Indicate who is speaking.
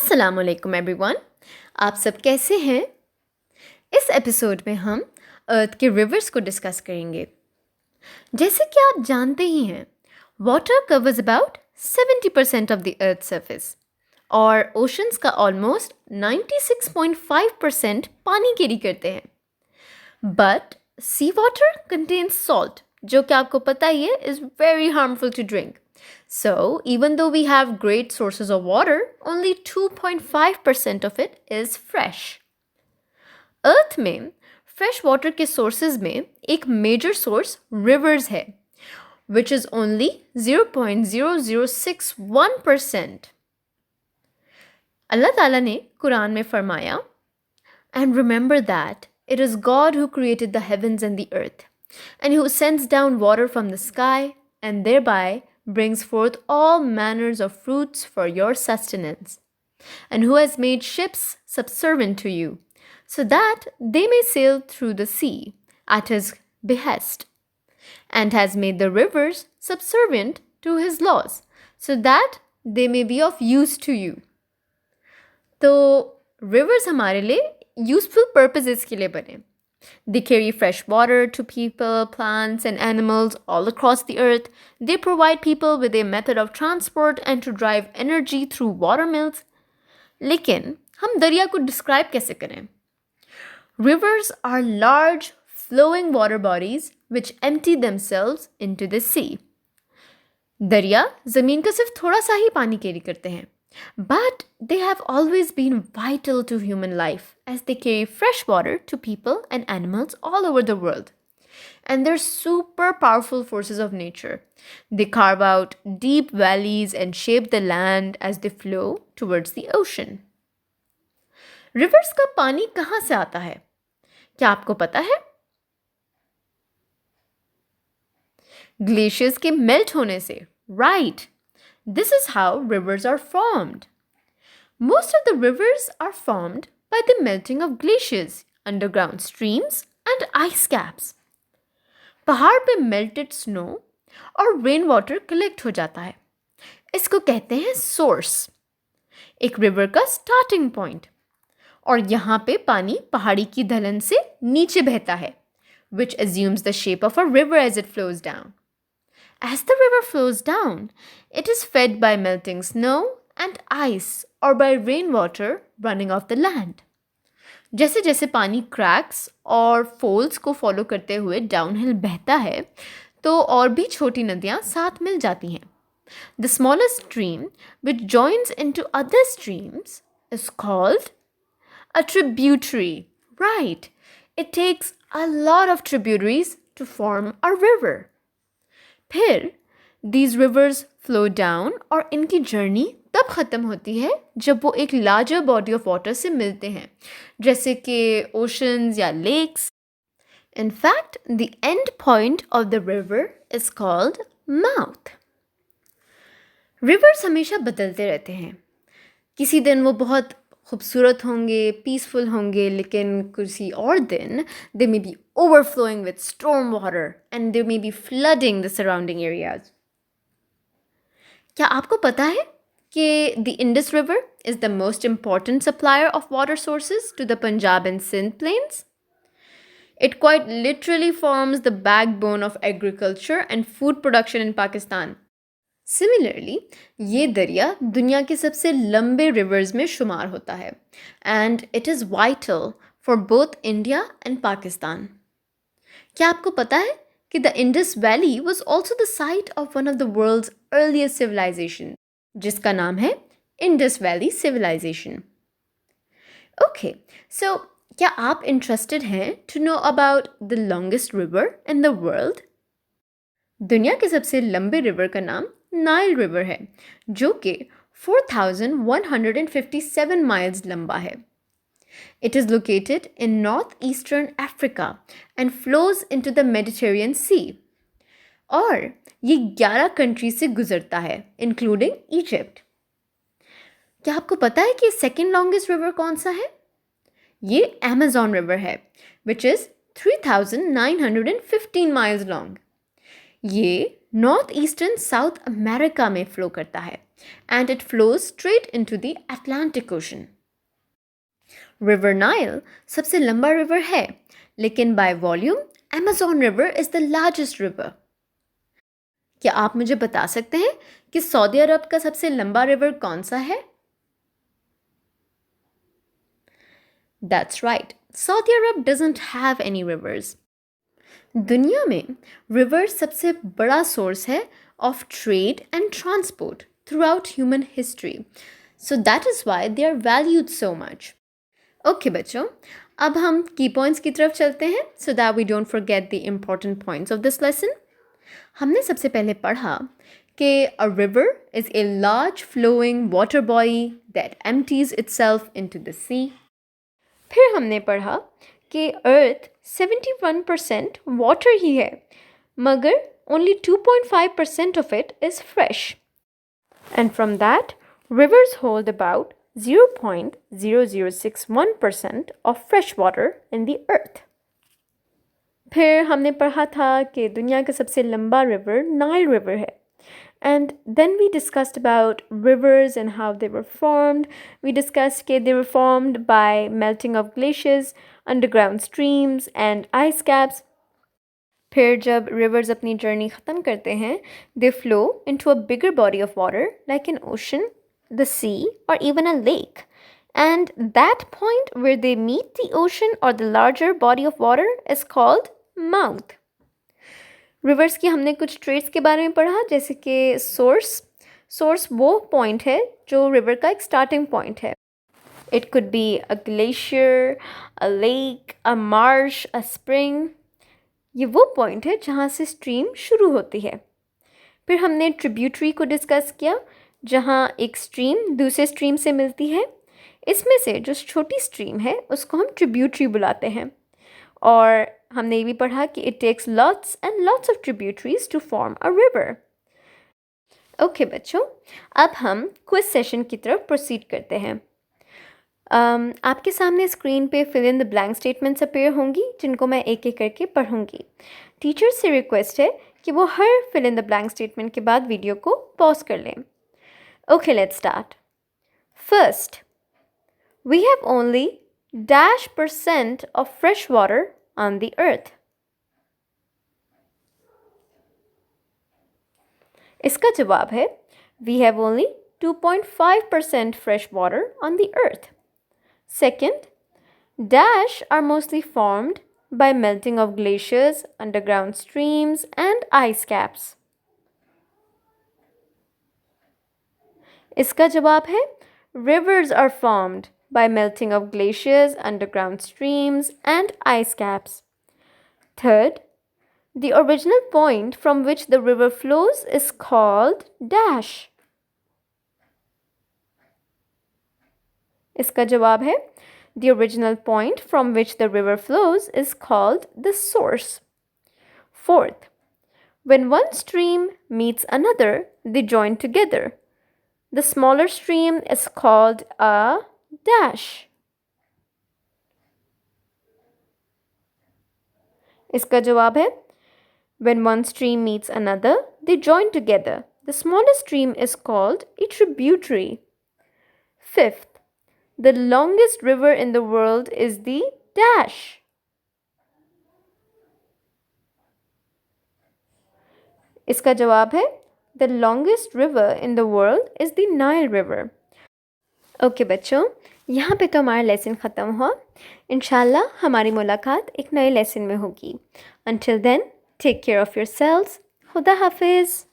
Speaker 1: अस्सलामुअलैकुम एवरीवन। आप सब कैसे हैं? इस एपिसोड में हम अर्थ के रिवर्स को डिस्कस करेंगे। जैसे कि आप जानते ही हैं, water covers about 70% of the earth surface और ओशंस का ऑलमोस्ट 96.5% पानी कैरी करते हैं। But sea water contains salt, जो कि आपको पता ही है is very harmful to drink. So, even though we have great sources of water, only 2.5% of it is fresh. Earth में fresh water के sources में एक major source rivers है, which is only 0.0061%. अल्लाह ताला ने कुरान में फरमाया, And remember that it is God who created the heavens and the earth, and who sends down water from the sky, and thereby brings forth all manners of fruits for your sustenance, and who has made ships subservient to you, so that they may sail through the sea at his behest, and has made the rivers subservient to his laws, so that they may be of use to you. तो rivers हमारे लिए useful purposes के लिए बने. They carry fresh water to people, plants, and animals all across the earth. They provide people with a method of transport and to drive energy through water mills. लेकिन हम दरिया को describe कैसे करें? Rivers are large, flowing water bodies which empty themselves into the sea. दरिया ज़मीन का सिर्फ थोड़ा सा ही पानी कैरी करते हैं. But they have always been vital to human life as they carry fresh water to people and animals all over the world. And they're super powerful forces of nature. They carve out deep valleys and shape the land as they flow towards the ocean. Rivers का पानी कहाँ से आता है? क्या आपको पता है? Glaciers के melt होने से. Right. This is how rivers are formed. Most of the rivers are formed by the melting of glaciers, underground streams, and ice caps. पहाड़ पे melted snow और रेन वाटर कलेक्ट हो जाता है. इसको कहते हैं सोर्स, एक रिवर का स्टार्टिंग पॉइंट. और यहाँ पे पानी पहाड़ी की ढलान से नीचे बहता है, which assumes the shape of a river as it flows down. As the river flows down, it is fed by melting snow and ice or by rainwater running off the land. जैसे जैसे पानी cracks और false को follow करते हुए downhill बहता है, तो और भी छोटी नदियाँ साथ मिल जाती हैं. The smallest stream which joins into other streams is called a tributary. Right. It takes a lot of tributaries to form a river. फिर these rivers flow down और इनकी जर्नी तब ख़त्म होती है जब वो एक लार्जर बॉडी ऑफ वाटर से मिलते हैं, जैसे कि ओशंस या lakes. In fact, the end point of the river is called mouth. Rivers हमेशा बदलते रहते हैं. किसी दिन वो बहुत खूबसूरत होंगे, पीसफुल होंगे, लेकिन किसी और दिन they may be overflowing with storm water and they may be flooding the surrounding areas. क्या आपको पता है कि the Indus River is the most important supplier of water sources to the Punjab and Sindh plains? It quite literally forms the backbone of agriculture and food production in Pakistan. Similarly, ये दरिया दुनिया के सबसे लंबे reverse में शुमार होता है and it is vital for both India and Pakistan. क्या आपको पता है कि the Indus Valley was also the site of one of the world's earliest civilizations, जिसका नाम है Indus Valley Civilization. Okay, so क्या आप interested हैं to know about the longest river in the world? दुनिया के सबसे लंबे रिवर का नाम नाइल रिवर है, जो कि 4,157 माइल्स लंबा है. It is located in northeastern Africa and flows into the Mediterranean Sea. और ये 11 कंट्री से गुजरता है, including Egypt. क्या आपको पता है कि सेकेंड लॉन्गेस्ट रिवर कौन सा है? ये Amazon रिवर है, which is 3,915 miles long. ये नॉर्थ ईस्टर्न साउथ अमेरिका में फ्लो करता है and it flows straight into the Atlantic Ocean. River Nile सबसे लंबा river है, लेकिन by volume Amazon River is the largest river. क्या आप मुझे बता सकते हैं कि सऊदी अरब का सबसे लंबा रिवर कौन सा है? That's right. Saudi Arab doesn't have any rivers. दुनिया में रिवर सबसे बड़ा सोर्स है of trade and transport throughout human history. So that is why they are valued so much. Okay बच्चों, अब हम key points की तरफ चलते हैं so that we don't forget the important points of this lesson. हमने सबसे पहले पढ़ा कि a river is a large flowing water body that empties itself into the sea. फिर हमने पढ़ा कि अर्थ 71% वाटर ही है, मगर only 2.5% of it is fresh. And from that, rivers hold about 0.0061% of fresh water in the earth. फिर हमने पढ़ा था कि दुनिया का सबसे लंबा रिवर नाइल रिवर है. And then we discussed about rivers and how they were formed. We discussed that they were formed by melting of glaciers, underground streams and ice caps. फिर जब rivers अपनी journey ख़त्म करते हैं, they flow into a bigger body of water like an ocean, the sea or even a lake. And that point where they meet the ocean or the larger body of water is called mouth. Reverse की हमने कुछ traits के बारे में पढ़ा, जैसे कि source वो पॉइंट है जो रिवर का एक स्टार्टिंग पॉइंट है. It could be a glacier, a lake, a Marsh, a spring. ये वो पॉइंट है जहाँ से स्ट्रीम शुरू होती है. फिर हमने ट्रिब्यूटरी को डिस्कस किया, जहाँ एक स्ट्रीम दूसरे स्ट्रीम से मिलती है. इसमें से जो छोटी स्ट्रीम है उसको हम ट्रिब्यूटरी बुलाते हैं. और हमने ये भी पढ़ा कि it takes lots and lots of tributaries to form a river. Okay बच्चों, अब हम क्विज सेशन की तरफ प्रोसीड करते हैं. आपके सामने स्क्रीन पे fill in the blank statements appear होंगी, जिनको मैं एक एक करके पढ़ूंगी. टीचर से रिक्वेस्ट है कि वो हर fill in the blank statement के बाद वीडियो को पॉज कर लें. Okay, let's start. First, we have only -% of fresh water on the earth. इसका जवाब है we have only 2.5% fresh water on the earth. Second, dash are mostly formed by melting of glaciers, underground streams and ice caps. इसका जवाब है rivers are formed by melting of glaciers, underground streams, and ice caps. Third, the original point from which the river flows is called dash. इसका जवाब है the original point from which the river flows is called the source. Fourth, when one stream meets another, they join together. The smaller stream is called a dash. इसका जवाब है when one stream meets another, they join together. The smallest stream is called a tributary. Fifth, the longest river in the world is the dash. इसका जवाब है the longest river in the world is the Nile River. Okay बच्चों, यहाँ पे तो हमारा lesson ख़त्म हुआ. इंशाल्लाह हमारी मुलाकात एक नए लेसन में होगी. Until then, take care of yourselves. खुदा हाफिज़.